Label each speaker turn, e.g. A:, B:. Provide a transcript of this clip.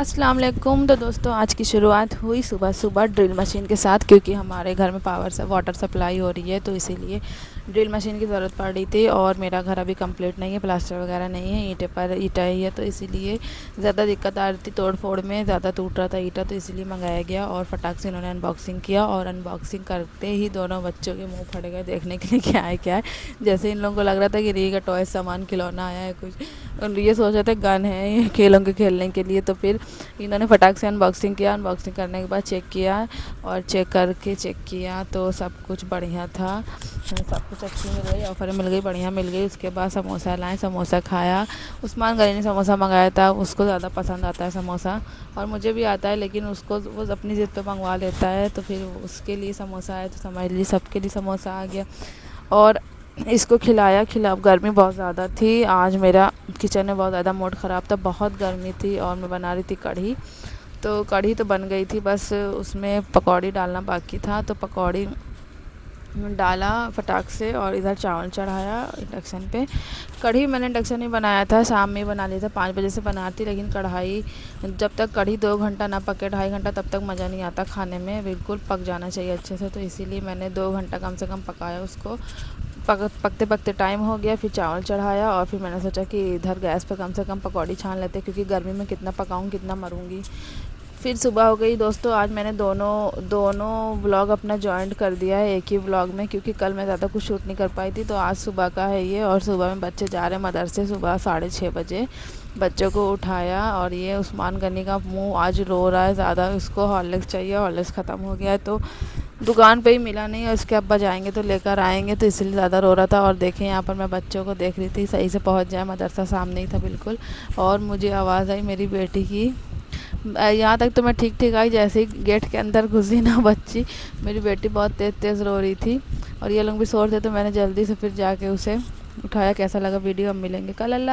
A: अस्सलाम वालेकुम। तो दोस्तों आज की शुरुआत हुई सुबह सुबह ड्रिल मशीन के साथ, क्योंकि हमारे घर में वाटर सप्लाई हो रही है, तो इसीलिए ड्रिल मशीन की ज़रूरत पड़ रही थी। और मेरा घर अभी कंप्लीट नहीं है, प्लास्टर वगैरह नहीं है, ईंटें पर ईंटा ही है, तो इसीलिए ज़्यादा दिक्कत आ रही थी, तोड़ फोड़ में ज़्यादा टूट रहा था ईंटा, तो इसीलिए मंगाया गया। और फटाक से इन्होंने अनबॉक्सिंग किया, और अनबॉक्सिंग करते ही दोनों बच्चों के मुँह फट गए देखने के लिए क्या है। जैसे इन लोगों को लग रहा था कि री का टॉय सामान खिलौना आया है कुछ, और ये सोच रहे थे गन है ये खेलोंगे खेलने के लिए। तो फिर इन्होंने फटाक से अनबॉक्सिंग किया। अनबॉक्सिंग करने के बाद चेक किया, और चेक किया तो सब कुछ बढ़िया था, सब कुछ अच्छी मिल गई, ऑफ़र मिल गई, बढ़िया मिल गई। उसके बाद समोसा लाए, समोसा खाया। उस्मान गनी ने समोसा मंगाया था, उसको ज़्यादा पसंद आता है समोसा, और मुझे भी आता है, लेकिन उसको वो अपनी ज़िद पे मंगवा लेता है, तो फिर उसके लिए समोसा आया, तो समझ लीजिए सबके लिए समोसा आ गया। और इसको खिला गर्मी बहुत ज़्यादा थी आज, मेरा किचन में बहुत ज़्यादा मूड ख़राब था, बहुत गर्मी थी। और मैं बना रही थी कढ़ी, तो कढ़ी तो बन गई थी, बस उसमें पकौड़ी डालना बाकी था, तो पकौड़ी डाला फटाक से, और इधर चावल चढ़ाया इंडक्शन पे। कढ़ी मैंने इंडक्शन में बनाया था, शाम में बना लिया था, 5 बजे से बनाती, लेकिन कढ़ाई जब तक कढ़ी 2 घंटा ना पके, 2.5 घंटा, तब तक मज़ा नहीं आता खाने में, बिल्कुल पक जाना चाहिए अच्छे से। तो इसीलिए मैंने 2 घंटा कम से कम पकाया उसको। पकते पकते टाइम हो गया, फिर चावल चढ़ाया, और फिर मैंने सोचा कि इधर गैस पे कम से कम पकौड़ी छान लेते, क्योंकि गर्मी में कितना पकाऊँ, कितना मरूँगी। फिर सुबह हो गई दोस्तों। आज मैंने दोनों व्लॉग अपना जॉइंट कर दिया है एक ही व्लॉग में, क्योंकि कल मैं ज़्यादा कुछ शूट नहीं कर पाई थी, तो आज सुबह का है ये। और सुबह में बच्चे जा रहे हैं मदरसे, सुबह 6:30 बजे बच्चों को उठाया। और ये उस्मान गनी का मुंह आज रो रहा है ज़्यादा, उसको हॉर्लिक्स चाहिए, हॉर्लिक्स ख़त्म हो गया है, तो दुकान पे ही मिला नहीं, और उसके अब्बा जाएंगे तो लेकर आएंगे, तो इसलिए ज़्यादा रो रहा था। और देखें यहाँ पर मैं बच्चों को देख रही थी, सही से पहुँच जाए, मदरसा सामने ही था बिल्कुल। और मुझे आवाज़ आई मेरी बेटी की, यहाँ तक तो मैं ठीक ठीक आई, जैसे ही गेट के अंदर घुसी ना बच्ची, मेरी बेटी बहुत तेज़ तेज़ रो रही थी, और ये लोग भी सो रहे थे, तो मैंने जल्दी से फिर जाके उसे उठाया। कैसा लगा वीडियो, अब मिलेंगे कल। अल्लाह।